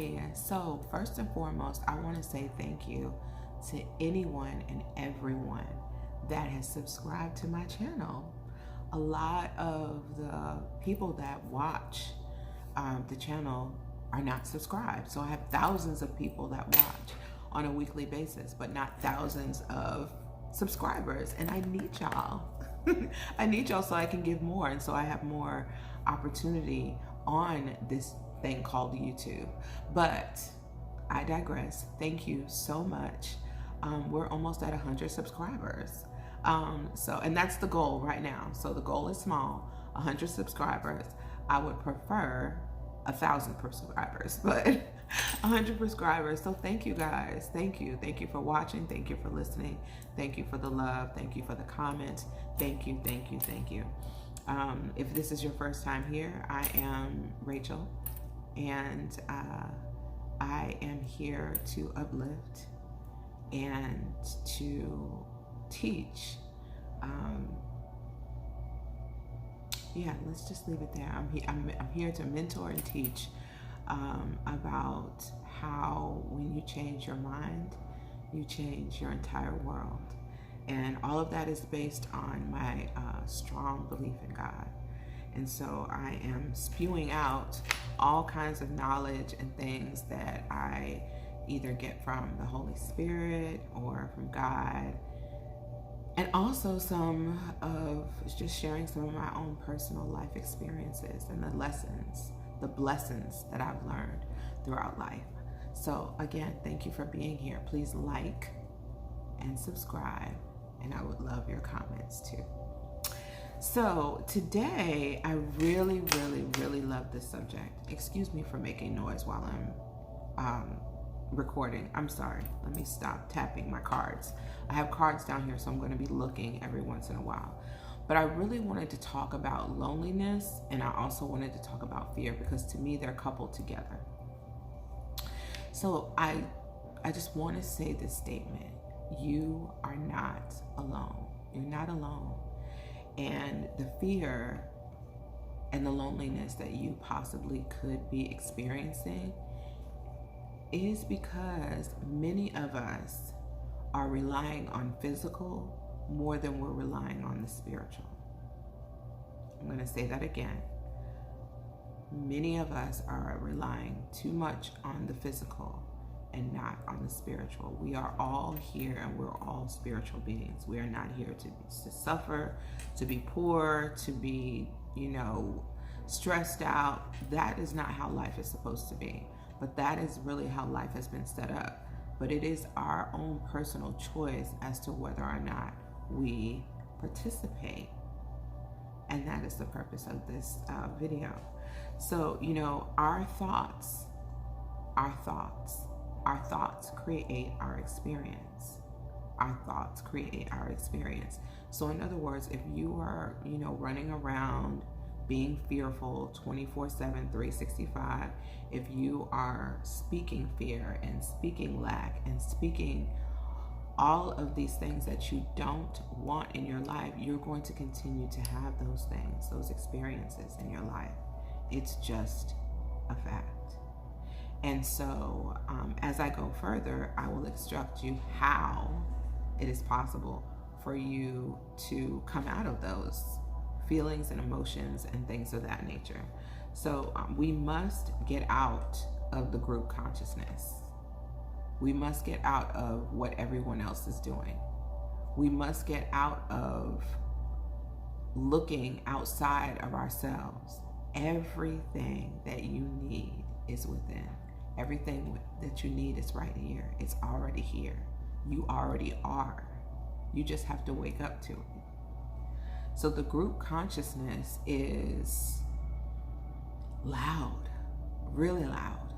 Hey, so first and foremost, I want to say thank you to anyone and everyone that has subscribed to my channel. A lot of the people that watch the channel are not subscribed. So I have thousands of people that watch on a weekly basis, but not thousands of subscribers. And I need y'all. I need y'all so I can give more, and so I have more opportunity on this thing called YouTube. But I digress. Thank you so much. We're almost at 100 subscribers. And that's the goal right now. So the goal is small, 100 subscribers. I would prefer 1,000 subscribers, but 100 subscribers. So thank you guys. Thank you. Thank you for watching. Thank you for listening. Thank you for the love. Thank you for the comments. Thank you. Thank you. Thank you. If this is your first time here, I am Rachel, and I am here to uplift and to teach. Yeah, let's just leave it there. I'm here to mentor and teach about how when you change your mind, you change your entire world. And all of that is based on my strong belief in God. And so I am spewing out all kinds of knowledge and things that I either get from the Holy Spirit or from God. And also some of just sharing some of my own personal life experiences and the lessons, the blessings that I've learned throughout life. So again, thank you for being here. Please like and subscribe, and I would love your comments too. So today, I really, really, really love this subject. Excuse me for making noise while I'm recording. I'm sorry. Let me stop tapping my cards. I have cards down here, so I'm going to be looking every once in a while. But I really wanted to talk about loneliness, and I also wanted to talk about fear, because to me they're coupled together. So I just want to say this statement. You are not alone. You're not alone. And the fear and the loneliness that you possibly could be experiencing is because many of us are relying on physical more than we're relying on the spiritual. I'm going to say that again. Many of us are relying too much on the physical and not on the spiritual. We are all here, and we're all spiritual beings. We are not here to suffer, to be poor, to be, stressed out. That is not how life is supposed to be. But that is really how life has been set up. But it is our own personal choice as to whether or not we participate. And that is the purpose of this video. So, our thoughts create our experience. Our thoughts create our experience. So in other words, if you are, running around being fearful 24/7, 365, if you are speaking fear and speaking lack and speaking all of these things that you don't want in your life, you're going to continue to have those things, those experiences in your life. It's just a fact. And so as I go further, I will instruct you how it is possible for you to come out of those feelings and emotions and things of that nature. So we must get out of the group consciousness. We must get out of what everyone else is doing. We must get out of looking outside of ourselves. Everything that you need is within. Everything that you need is right here. It's already here. You already are. You just have to wake up to it. So the group consciousness is loud, really loud.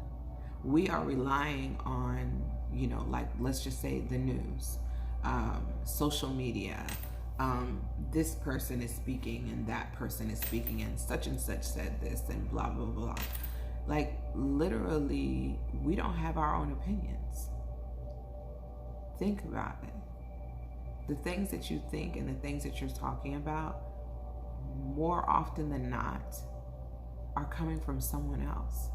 We are relying on, let's just say the news, social media. This person is speaking and that person is speaking and such said this and blah, blah, blah. Like literally, we don't have our own opinions. Think about it. The things that you think and the things that you're talking about, more often than not, are coming from someone else.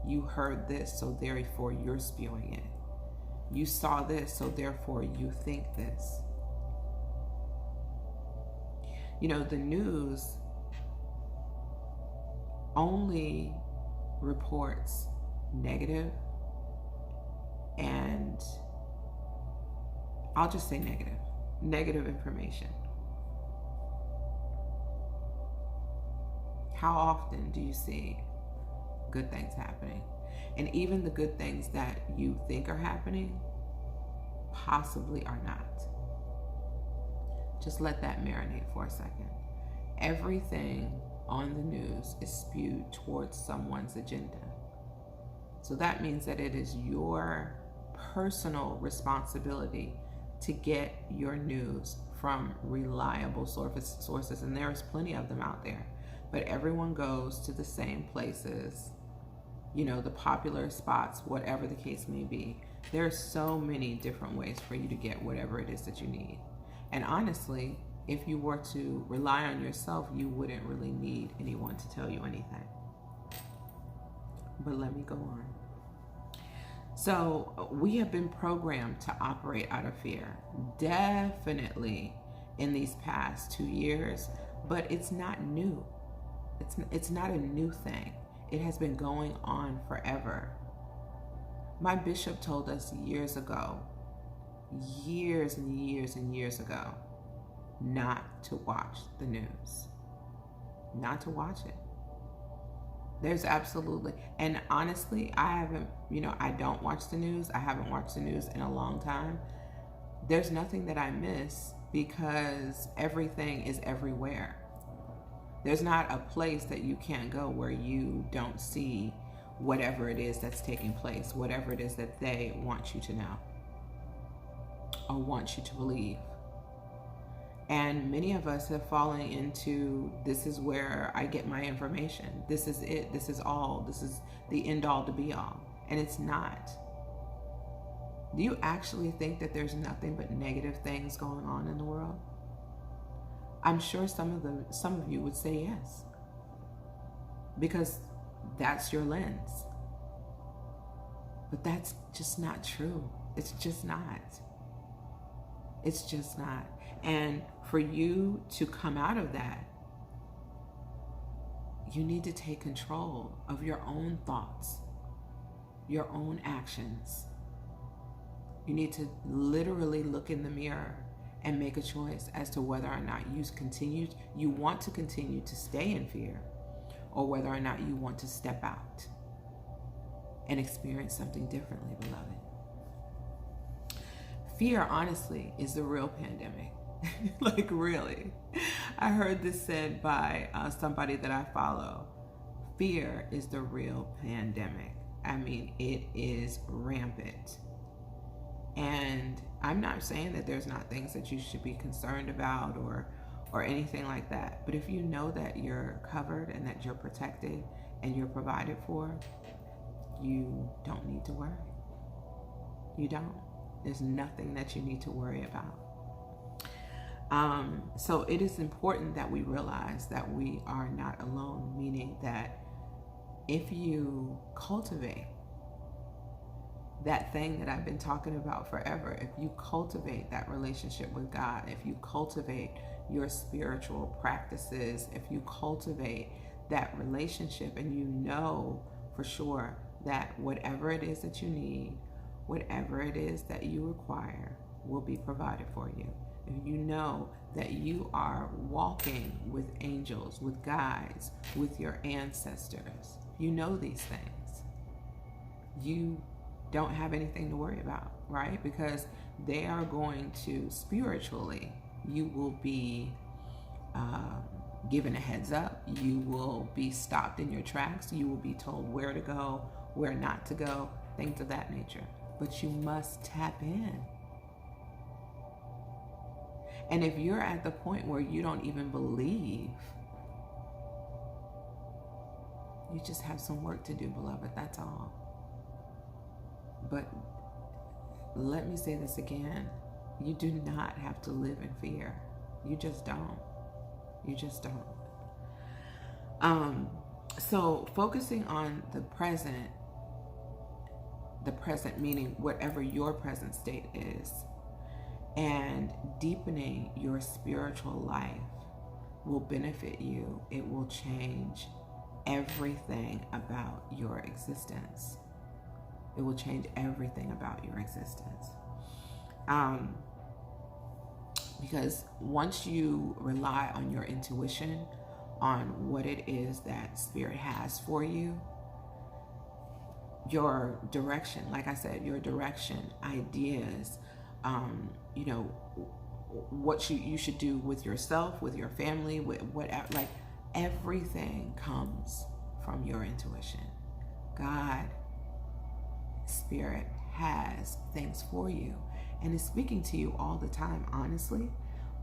You heard this, so therefore you're spewing it. You saw this, so therefore you think this. You know, the news only reports negative, and I'll just say negative information. How often do you see good things happening? And even the good things that you think are happening possibly are not. Just let that marinate for a second. Everything on the news is spewed towards someone's agenda. So that means that it is your personal responsibility to get your news from reliable sources, and there's plenty of them out there. But everyone goes to the same places, you know, the popular spots, whatever the case may be. There are so many different ways for you to get whatever it is that you need. And honestly, if you were to rely on yourself, you wouldn't really need anyone to tell you anything. But let me go on. So we have been programmed to operate out of fear, definitely in these past 2 years, but it's not new. It's not a new thing. It has been going on forever. My bishop told us years ago, years and years and years ago, not to watch the news, not to watch it. There's absolutely, and honestly, I don't watch the news. I haven't watched the news in a long time. There's nothing that I miss because everything is everywhere. There's not a place that you can't go where you don't see whatever it is that's taking place, whatever it is that they want you to know or want you to believe. And many of us have fallen into, this is where I get my information. This is it. This is all. This is the end all to be all. And it's not. Do you actually think that there's nothing but negative things going on in the world? I'm sure some of you would say yes, because that's your lens. But that's just not true. It's just not. It's just not. And for you to come out of that, you need to take control of your own thoughts, your own actions. You need to literally look in the mirror and make a choice as to whether or not you want to continue to stay in fear, or whether or not you want to step out and experience something differently, beloved. Fear, honestly, is the real pandemic. Like, really. I heard this said by somebody that I follow. Fear is the real pandemic. I mean, it is rampant. And I'm not saying that there's not things that you should be concerned about or anything like that. But if you know that you're covered and that you're protected and you're provided for, you don't need to worry. You don't. There's nothing that you need to worry about. So it is important that we realize that we are not alone, meaning that if you cultivate that thing that I've been talking about forever, if you cultivate that relationship with God, if you cultivate your spiritual practices, if you cultivate that relationship and you know for sure that whatever it is that you need, whatever it is that you require will be provided for you. If you know that you are walking with angels, with guides, with your ancestors, you know these things, you don't have anything to worry about, right? Because they are going to, spiritually, you will be given a heads up. You will be stopped in your tracks. You will be told where to go, where not to go, things of that nature. But you must tap in. And if you're at the point where you don't even believe, you just have some work to do, beloved. That's all. But let me say this again. You do not have to live in fear. You just don't. You just don't. So focusing on the present the present, meaning whatever your present state is, and deepening your spiritual life will benefit you. It will change everything about your existence. It will change everything about your existence. Because once you rely on your intuition, on what it is that Spirit has for you, your direction, like I said, your direction, ideas, you know, what you should do with yourself, with your family, with whatever, like everything comes from your intuition. God, Spirit has things for you and is speaking to you all the time, honestly.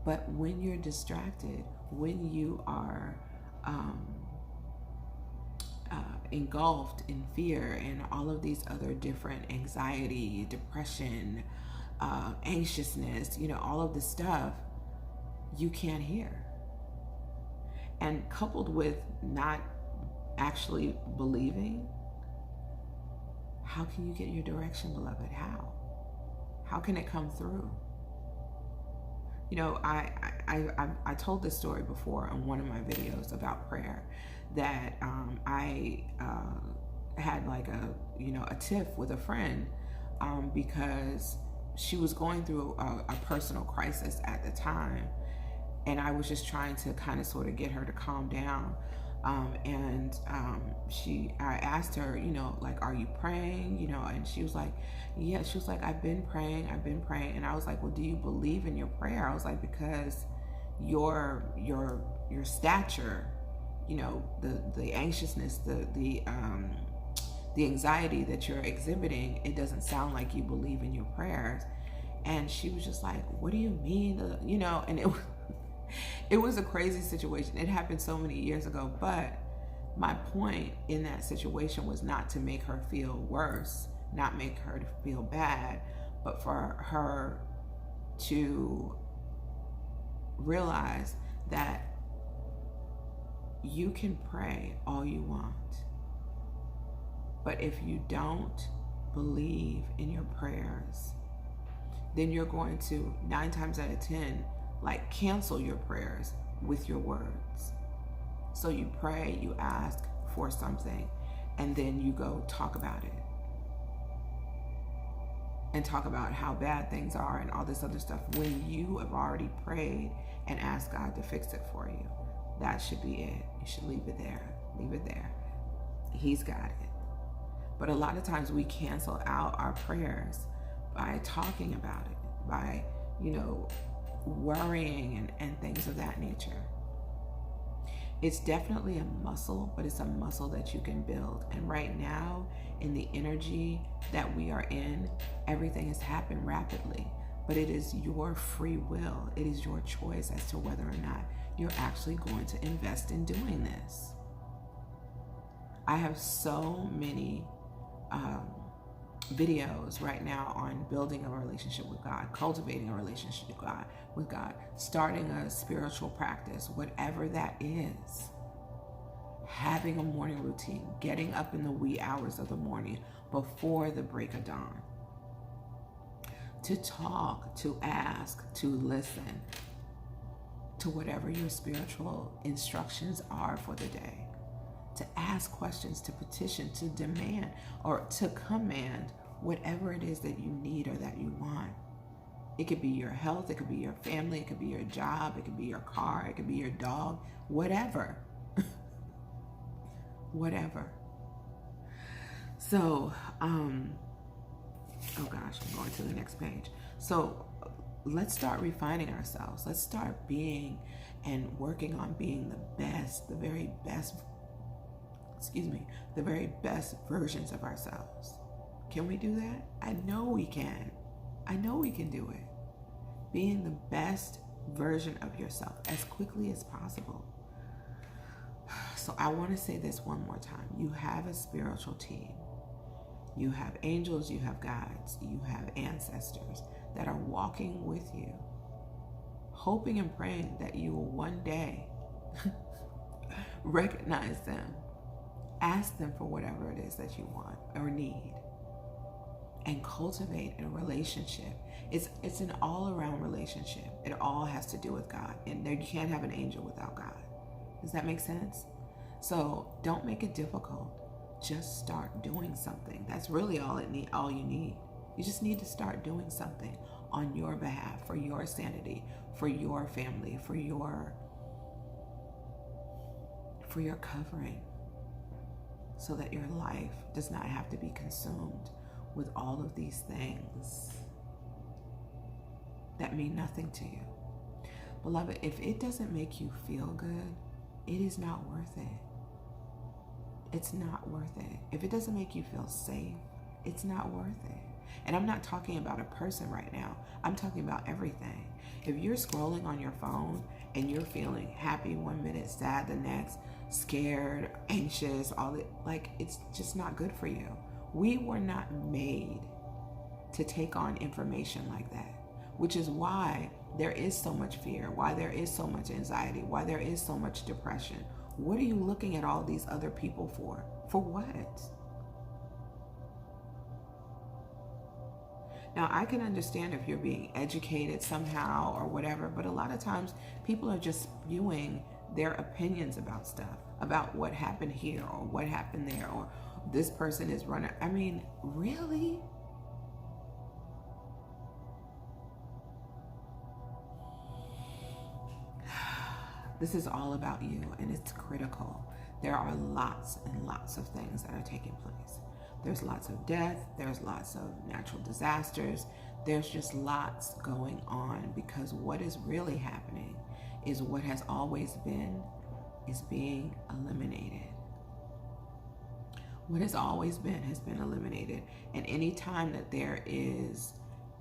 But when you're distracted, when you are engulfed in fear and all of these other different anxiety, depression, anxiousness, you know, all of this stuff, you can't hear. And coupled with not actually believing, how can you get your direction, beloved? How can it come through? You know, I told this story before on one of my videos about prayer, that I had like a tiff with a friend because she was going through a personal crisis at the time, and I was just trying to kind of sort of get her to calm down. I asked her, you know, like, are you praying? You know, and she was like, yeah. She was like, I've been praying. And I was like, well, do you believe in your prayer? I was like, because your stature, you know, the anxiousness, the anxiety that you're exhibiting, it doesn't sound like you believe in your prayers. And she was just like, what do you mean? You know, and it was a crazy situation. It happened so many years ago, but my point in that situation was not to make her feel worse, not make her feel bad, but for her to realize that you can pray all you want, but if you don't believe in your prayers, then you're going to 9 times out of 10 like cancel your prayers with your words. So you pray, you ask for something, and then you go talk about it and talk about how bad things are and all this other stuff when you have already prayed and asked God to fix it for you. That should be it. You should leave it there. Leave it there. He's got it. But a lot of times we cancel out our prayers by talking about it, by, you know, worrying and things of that nature. It's definitely a muscle, but it's a muscle that you can build. And right now, in the energy that we are in, everything has happened rapidly, but it is your free will. It is your choice as to whether or not you're actually going to invest in doing this. I have so many videos right now on building a relationship with God, cultivating a relationship with God, starting a spiritual practice, whatever that is, having a morning routine, getting up in the wee hours of the morning before the break of dawn, to talk, to ask, to listen to whatever your spiritual instructions are for the day, to ask questions, to petition, to demand, or to command whatever it is that you need or that you want. It could be your health, it could be your family, it could be your job, it could be your car, it could be your dog, whatever. Whatever. So, oh gosh, I'm going to the next page. So let's start refining ourselves. Let's start being and working on being the best, the very best versions of ourselves. Can we do that? I know we can. I know we can do it. Being the best version of yourself as quickly as possible. So I want to say this one more time. You have a spiritual team. You have angels, you have guides, you have ancestors that are walking with you, hoping and praying that you will one day recognize them, ask them for whatever it is that you want or need. and cultivate a relationship. It's an all-around relationship. It all has to do with God. And there, you can't have an angel without God. Does that make sense? So don't make it difficult. Just start doing something. That's really all you need. You just need to start doing something on your behalf, for your sanity, for your family, for your covering, so that your life does not have to be consumed with all of these things that mean nothing to you. Beloved, if it doesn't make you feel good, it is not worth it. It's not worth it. If it doesn't make you feel safe, it's not worth it. And I'm not talking about a person right now. I'm talking about everything. If you're scrolling on your phone and you're feeling happy one minute, sad the next, scared, anxious, it's just not good for you. We were not made to take on information like that, which is why there is so much fear, why there is so much anxiety, why there is so much depression. What are you looking at all these other people for? For what? Now, I can understand if you're being educated somehow or whatever, but a lot of times people are just spewing their opinions about stuff, about what happened here or what happened there, or this person is running. I mean, really? This is all about you, and it's critical. There are lots and lots of things that are taking place. There's lots of death. There's lots of natural disasters. There's just lots going on, because what is really happening is what has always been is being eliminated. What has always been has been eliminated. And any time that there is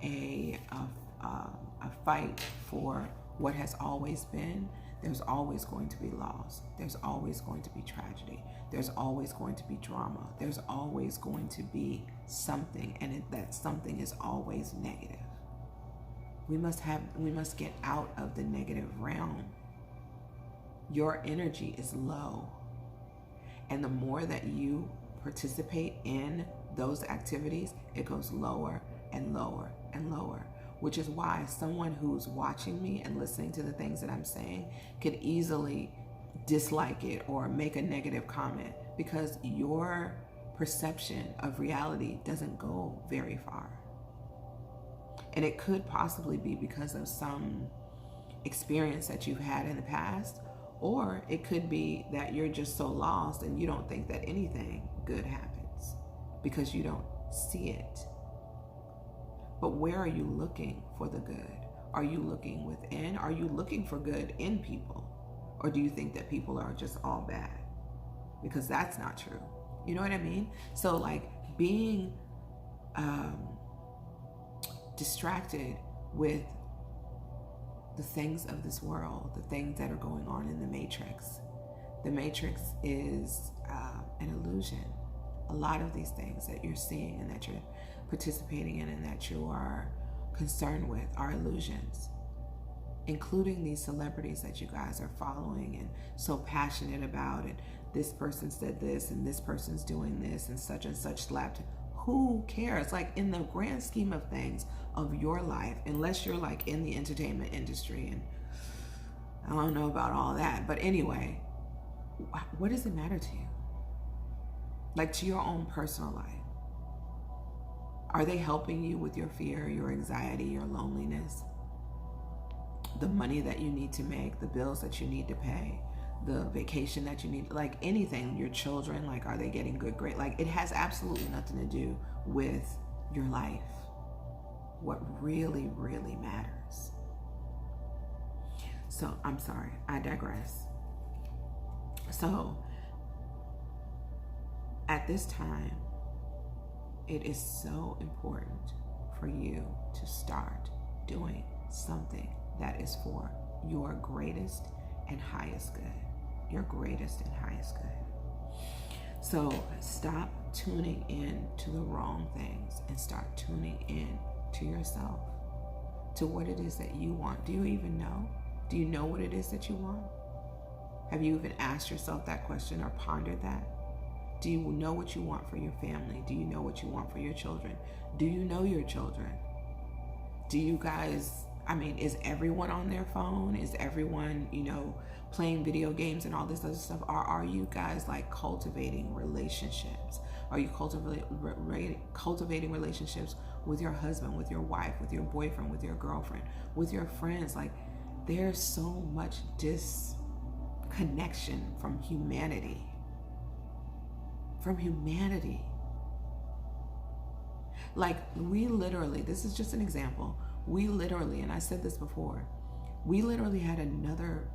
a fight for what has always been, there's always going to be loss. There's always going to be tragedy. There's always going to be drama. There's always going to be something, and that something is always negative. We must get out of the negative realm. Your energy is low. And the more that you participate in those activities, it goes lower and lower and lower. Which is why someone who's watching me and listening to the things that I'm saying could easily dislike it or make a negative comment, because your perception of reality doesn't go very far. And it could possibly be because of some experience that you've had in the past, or it could be that you're just so lost and you don't think that anything good happens because you don't see it. But where are you looking for the good? Are you looking within? Are you looking for good in people? Or do you think that people are just all bad? Because that's not true. You know what I mean? So like being distracted with the things of this world, the things that are going on in the Matrix. The Matrix is an illusion. A lot of these things that you're seeing and that you're participating in and that you are concerned with are illusions, including these celebrities that you guys are following and so passionate about, and this person said this and this person's doing this and such slapped. Who cares? Like, in the grand scheme of things of your life, unless you're like in the entertainment industry, and I don't know about all that, but anyway, what does it matter to you? Like, to your own personal life. Are they helping you with your fear, your anxiety, your loneliness? The money that you need to make, the bills that you need to pay, the vacation that you need, like anything, your children, like, are they getting good grades? Like, it has absolutely nothing to do with your life. What really, really matters. So, I'm sorry, I digress. So, at this time, it is so important for you to start doing something that is for your greatest and highest good. Your greatest and highest good. So stop tuning in to the wrong things and start tuning in to yourself, to what it is that you want. Do you even know? Do you know what it is that you want? Have you even asked yourself that question or pondered that? Do you know what you want for your family? Do you know what you want for your children? Do you know your children? Do you guys, is everyone on their phone? Is everyone, playing video games and all this other stuff? Or are you guys like cultivating relationships? Are you cultivating relationships with your husband, with your wife, with your boyfriend, with your girlfriend, with your friends? Like, there's so much disconnection from humanity. Like, we literally, this is just an example, and I said this before, we literally had another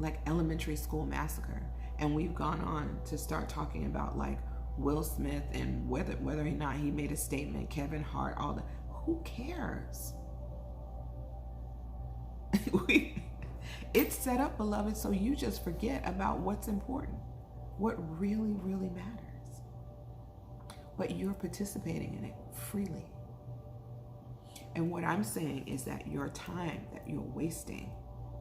like elementary school massacre, and we've gone on to start talking about like Will Smith and whether or not he made a statement, Kevin Hart, all that. Who cares? It's set up, beloved, so you just forget about what's important, what really, really matters. But you're participating in it freely. And what I'm saying is that your time that you're wasting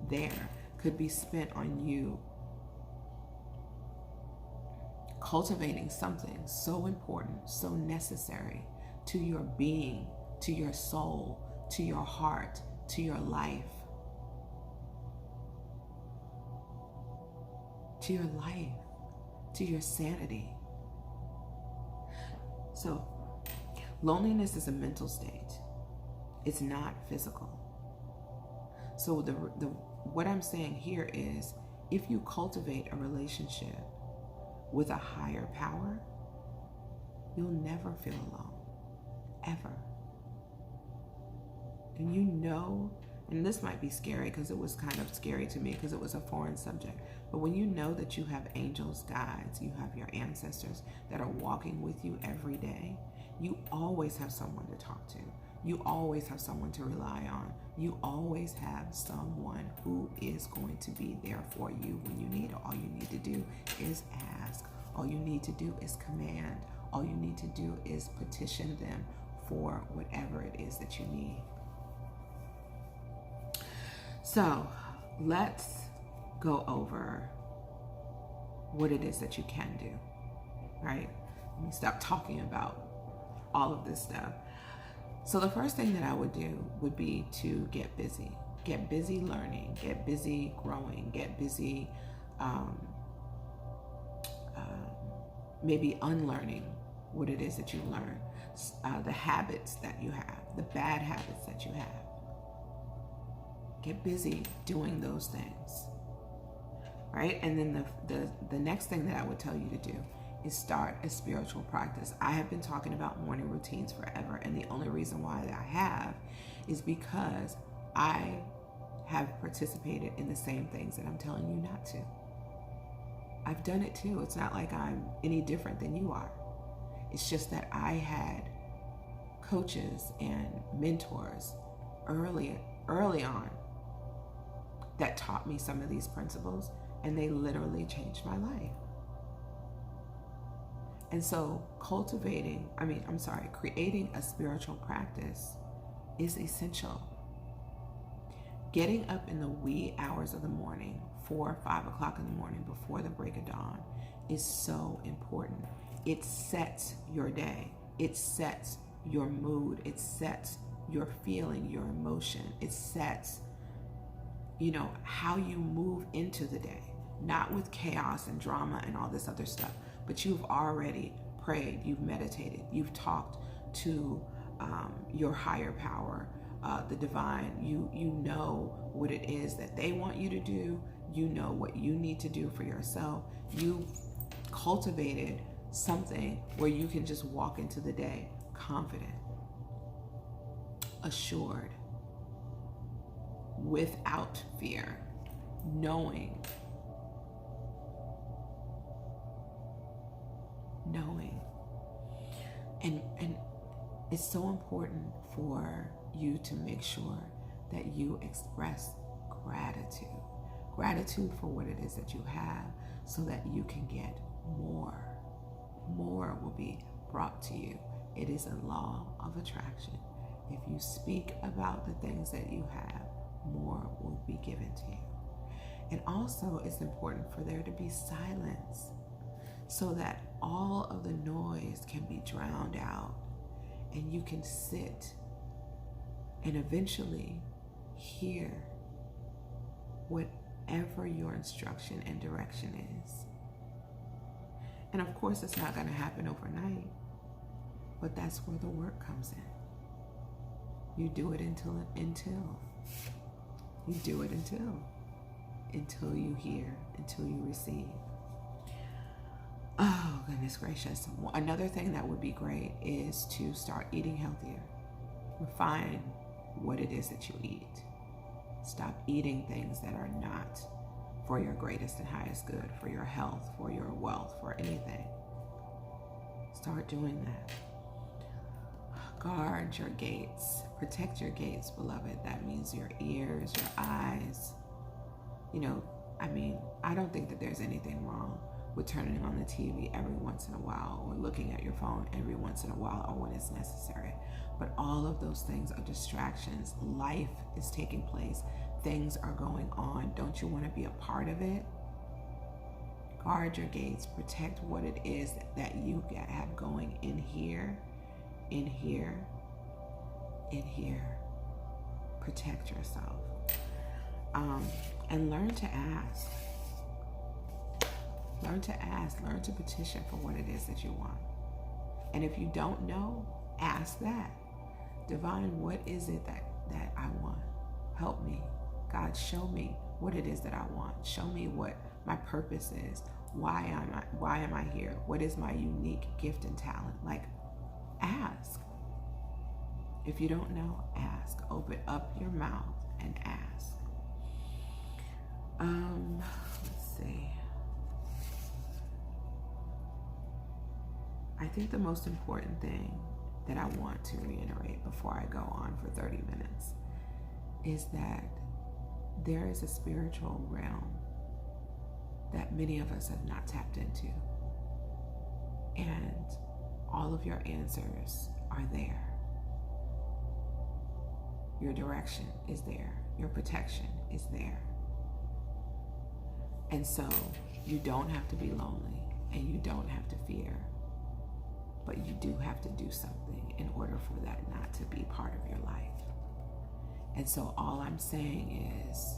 there could be spent on you cultivating something so important, so necessary to your being, to your soul, to your heart, to your life. To your life, to your sanity. So, loneliness is a mental state. It's not physical. So what I'm saying here is, if you cultivate a relationship with a higher power, you'll never feel alone, ever. And and this might be scary because it was kind of scary to me because it was a foreign subject, but when you know that you have angels, guides, you have your ancestors that are walking with you every day, you always have someone to talk to. You always have someone to rely on. You always have someone who is going to be there for you when you need it. All you need to do is ask. All you need to do is command. All you need to do is petition them for whatever it is that you need. So let's go over what it is that you can do, right? Let me stop talking about all of this stuff. So the first thing that I would do would be to get busy learning, get busy growing, get busy maybe unlearning what it is that you learn, the habits that you have, the bad habits that you have. Get busy doing those things, right? And then the next thing that I would tell you to do is start a spiritual practice. I have been talking about morning routines forever, and the only reason why I have is because I have participated in the same things that I'm telling you not to. I've done it too. It's not like I'm any different than you are. It's just that I had coaches and mentors early on that taught me some of these principles, and they literally changed my life. And so creating a spiritual practice is essential. Getting up in the wee hours of the morning, 4 or 5 o'clock in the morning before the break of dawn, is so important. It sets your day. It sets your mood. It sets your feeling, your emotion. It sets, how you move into the day. Not with chaos and drama and all this other stuff, but you've already prayed, you've meditated, you've talked to your higher power, the divine. You know what it is that they want you to do. You know what you need to do for yourself. You cultivated something where you can just walk into the day confident, assured, without fear, knowing. And it's so important for you to make sure that you express gratitude for what it is that you have, so that you can get more will be brought to you. It is a law of attraction. If you speak about the things that you have, more will be given to you. And also, it's important for there to be silence, so that all of the noise can be drowned out, and you can sit and eventually hear whatever your instruction and direction is. And of course, it's not going to happen overnight, but that's where the work comes in. You do it until you do it until you hear, until you receive. Oh, goodness gracious. Another thing that would be great is to start eating healthier. Refine what it is that you eat. Stop eating things that are not for your greatest and highest good, for your health, for your wealth, for anything. Start doing that. Guard your gates. Protect your gates, beloved. That means your ears, your eyes. I don't think that there's anything wrong with turning on the TV every once in a while, or looking at your phone every once in a while, or when it's necessary. But all of those things are distractions. Life is taking place. Things are going on. Don't you want to be a part of it? Guard your gates. Protect what it is that you have going in here, in here, in here. Protect yourself. And learn to ask. Learn to ask. Learn to petition for what it is that you want. And if you don't know, ask that. Divine, what is it that I want? Help me. God, show me what it is that I want. Show me what my purpose is. Why am I here? What is my unique gift and talent? Like, ask. If you don't know, ask. Open up your mouth and ask. Let's see. I think the most important thing that I want to reiterate before I go on for 30 minutes is that there is a spiritual realm that many of us have not tapped into. And all of your answers are there. Your direction is there. Your protection is there. And so you don't have to be lonely, and you don't have to fear. But you do have to do something in order for that not to be part of your life. And so all I'm saying is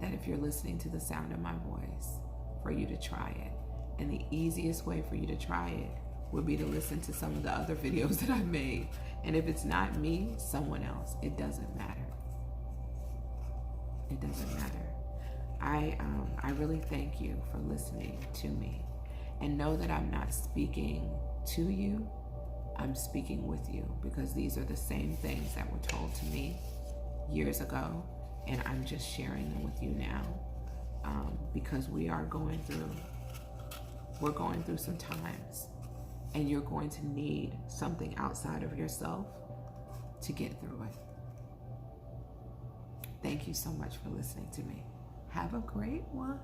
that if you're listening to the sound of my voice, for you to try it. And the easiest way for you to try it would be to listen to some of the other videos that I've made. And if it's not me, someone else. It doesn't matter. It doesn't matter. I really thank you for listening to me. And know that I'm not speaking to you, I'm speaking with you, because these are the same things that were told to me years ago, and I'm just sharing them with you now, because we're going through some times, and you're going to need something outside of yourself to get through it. Thank you so much for listening to me. Have a great one.